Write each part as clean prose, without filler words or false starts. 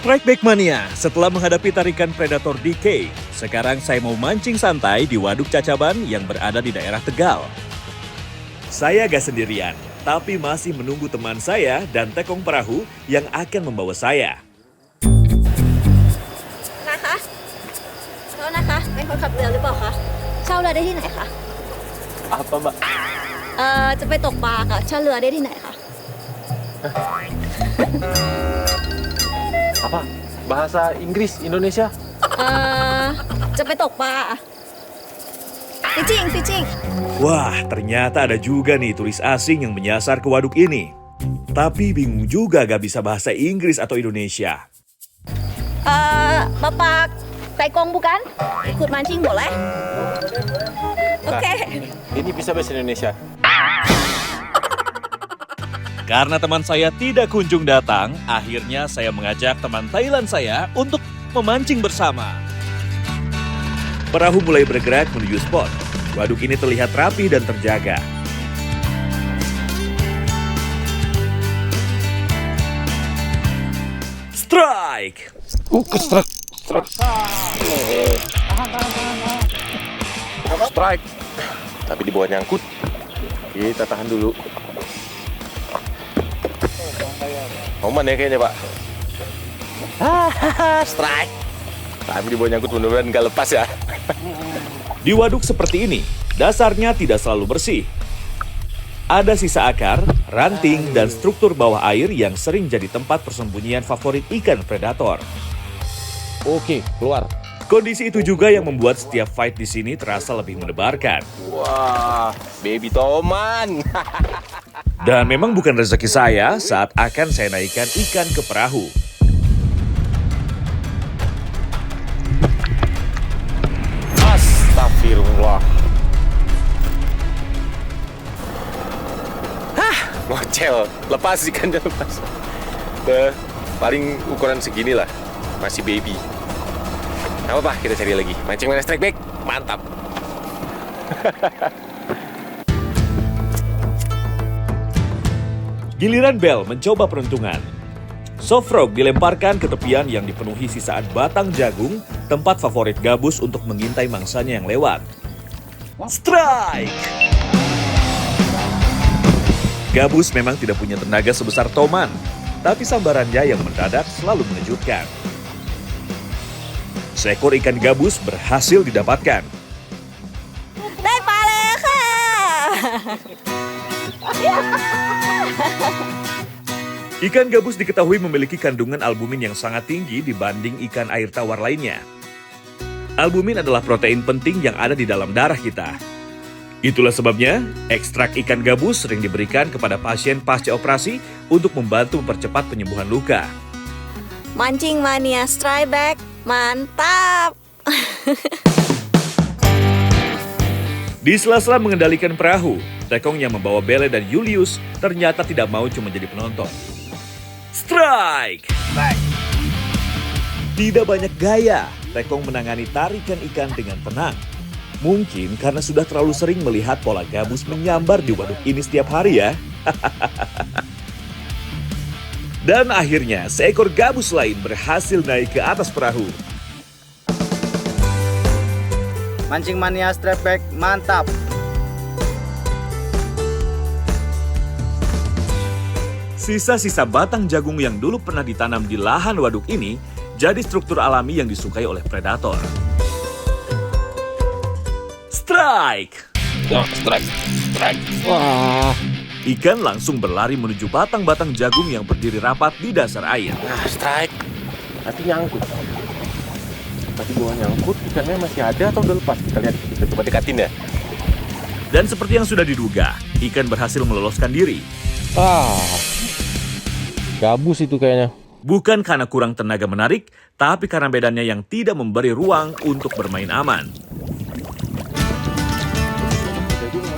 Strike Back Mania, setelah menghadapi tarikan predator DK, sekarang saya mau mancing santai di Waduk Cacaban yang berada di daerah Tegal. Saya gak sendirian, tapi masih menunggu teman saya dan tekong perahu yang akan membawa saya. นะคะโทษนะคะเป็นคนขับเรือหรือเปล่าคะเช่าเรือได้ที่ไหนคะ Apa mbak? จะไปตกปลาค่ะเช่าเรือได้ที่ไหนคะ Apa? Bahasa Inggris Indonesia? จะไปตกปลาฟิชชิ่ง Wah, ternyata ada juga nih turis asing yang menyasar ke waduk ini. Tapi bingung juga gak bisa bahasa Inggris atau Indonesia. Bapak Taekong bukan? Ikut mancing boleh? Oke. Ini bisa bahasa Indonesia. Karena teman saya tidak kunjung datang, akhirnya saya mengajak teman Thailand saya untuk memancing bersama. Perahu mulai bergerak menuju spot. Waduk ini terlihat rapi dan terjaga. Strike! Strike. Tapi di bawah nyangkut. Kita tahan dulu. Oman ya kayaknya pak. Strike. Tapi di bawah nyangkut mudah-mudahan nggak lepas ya. Di waduk seperti ini, dasarnya tidak selalu bersih. Ada sisa akar, ranting, dan struktur bawah air yang sering jadi tempat persembunyian favorit ikan predator. Oke, keluar. Kondisi itu juga yang membuat setiap fight di sini terasa lebih mendebarkan. Wah, baby Toman. Dan memang bukan rezeki saya saat akan saya naikkan ikan ke perahu. Astagfirullah. Ngocel, lepas ikannya lepas. Paling ukuran segini lah, masih baby. Gak apa-apa, kita cari lagi. Mancing mana strike back, mantap. Giliran Bel mencoba peruntungan. Soft frog dilemparkan ke tepian yang dipenuhi sisaan batang jagung, tempat favorit gabus untuk mengintai mangsanya yang lewat. Strike! Gabus memang tidak punya tenaga sebesar Toman, tapi sambarannya yang mendadak selalu mengejutkan. Seekor ikan gabus berhasil didapatkan. ได้ปลาแล้วค่ะ Ikan gabus diketahui memiliki kandungan albumin yang sangat tinggi dibanding ikan air tawar lainnya. Albumin adalah protein penting yang ada di dalam darah kita. Itulah sebabnya, ekstrak ikan gabus sering diberikan kepada pasien pasca operasi untuk membantu mempercepat penyembuhan luka. Mancing mania strike back mantap. Di sela-sela mengendalikan perahu, Tekong yang membawa Bele dan Julius ternyata tidak mau cuma jadi penonton. Strike! Tidak banyak gaya, Tekong menangani tarikan ikan dengan tenang. Mungkin karena sudah terlalu sering melihat pola gabus menyambar di waduk ini setiap hari ya. Dan akhirnya seekor gabus lain berhasil naik ke atas perahu. Mancing mania strike back mantap. Sisa-sisa batang jagung yang dulu pernah ditanam di lahan waduk ini jadi struktur alami yang disukai oleh predator. Strike! Strike. Wah. Ikan langsung berlari menuju batang-batang jagung yang berdiri rapat di dasar air. Nah, strike. Tapi nyangkut. Tapi bawah nyangkut, ikannya masih ada atau udah lepas? Kita lihat, kita coba dekatin ya. Dan seperti yang sudah diduga, ikan berhasil meloloskan diri. Gabus itu kayaknya. Bukan karena kurang tenaga menarik, tapi karena medannya yang tidak memberi ruang untuk bermain aman.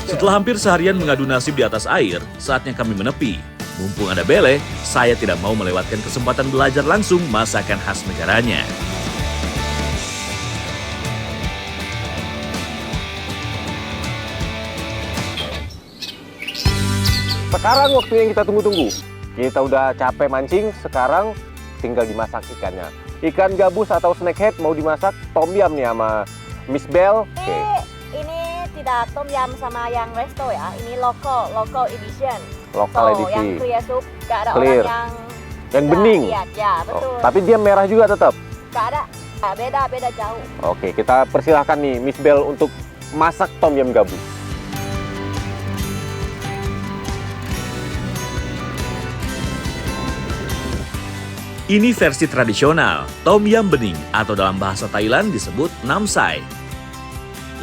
Setelah hampir seharian mengadu nasib di atas air, saatnya kami menepi. Mumpung ada Bele, saya tidak mau melewatkan kesempatan belajar langsung masakan khas negaranya. Sekarang waktu yang kita tunggu-tunggu. Kita udah capek mancing, sekarang tinggal dimasak ikannya. Ikan gabus atau snakehead mau dimasak tom yum nih sama Miss Bell. Oke. Ini tidak tom yum sama yang resto ya. Ini local edition. Lokal edisi. Yang clear soup, gak ada Clear. orang Yang tidak bening. lihat. Ya, betul. Oh, tapi dia merah juga tetap. Gak ada. Beda jauh. Oke, kita persilahkan nih Miss Bell untuk masak tom yum gabus. Ini versi tradisional, tom yum bening atau dalam bahasa Thailand disebut nam sai.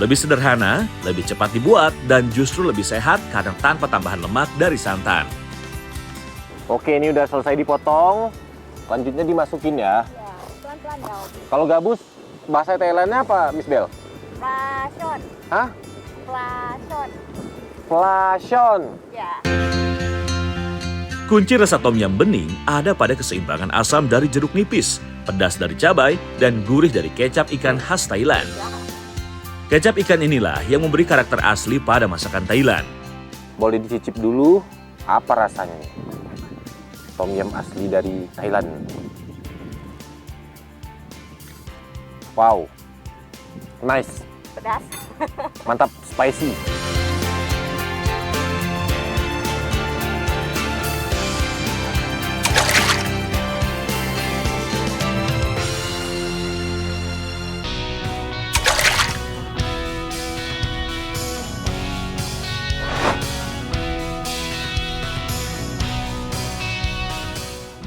Lebih sederhana, lebih cepat dibuat, dan justru lebih sehat karena tanpa tambahan lemak dari santan. Oke, ini udah selesai dipotong. Lanjutnya dimasukin ya. Ya, pelan-pelan ya. Om. Kalau gabus, bahasa Thailandnya apa, Miss Bell? Plason. Hah? Plason. Plason. Ya. Kunci rasa tom yum bening ada pada keseimbangan asam dari jeruk nipis, pedas dari cabai, dan gurih dari kecap ikan khas Thailand. Kecap ikan inilah yang memberi karakter asli pada masakan Thailand. Boleh dicicip dulu, apa rasanya nih? Tom yum asli dari Thailand. Wow, nice, Pedas. mantap, spicy.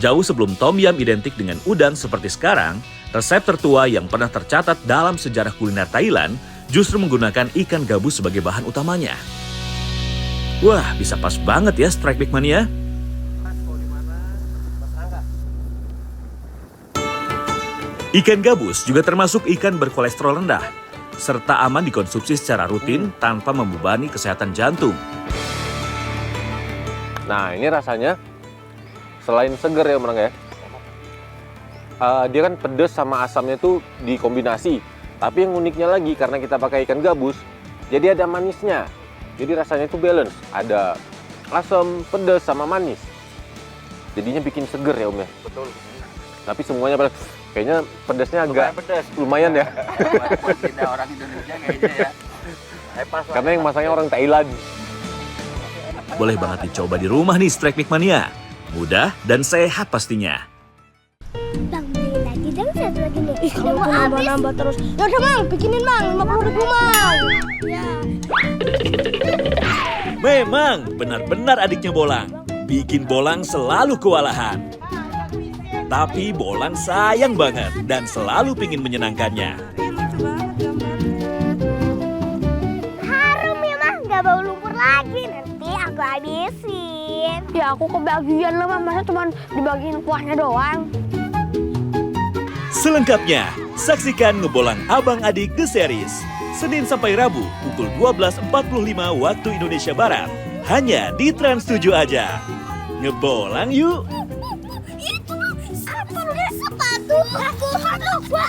Jauh sebelum tom yum identik dengan udang seperti sekarang, resep tertua yang pernah tercatat dalam sejarah kuliner Thailand justru menggunakan ikan gabus sebagai bahan utamanya. Wah, bisa pas banget ya Strike Back Mania. Ikan gabus juga termasuk ikan berkolesterol rendah, serta aman dikonsumsi secara rutin tanpa membebani kesehatan jantung. Nah, ini rasanya selain seger ya, Menang ya. Dia kan pedas sama asamnya tuh dikombinasi. Tapi yang uniknya lagi karena kita pakai ikan gabus, jadi ada manisnya. Jadi rasanya itu balance, ada asam, pedas sama manis. Jadinya bikin seger ya, Om ya. Betul. Tapi semuanya pedas. Kayaknya pedasnya agak pedas. lumayan ya. Buat kita orang Indonesia kayaknya ya. Karena yang masaknya orang Thailand. Boleh banget dicoba di rumah nih Strike Back Mania. Mudah dan sehat pastinya. Bang, beli lagi dong satu lagi nih. Ih, kalau mau nambah-nambah terus. Yaudah, Mang, bikinin, Mang. 50.000, Mang. Ya. Memang benar-benar adiknya Bolang. Bikin Bolang selalu kewalahan. Tapi Bolang sayang banget dan selalu pingin menyenangkannya. Harum ya, Mang. Gak bau lumpur lagi. Nanti aku habisin. Ya, aku kebagian lah, Mang. Masa cuma dibagiin kuahnya doang. Selengkapnya, saksikan Ngebolang Abang Adik The Series. Senin sampai Rabu, pukul 12.45 waktu Indonesia Barat. Hanya di Trans 7 aja. Ngebolang yuk! Itu sepatu. Aku lupa.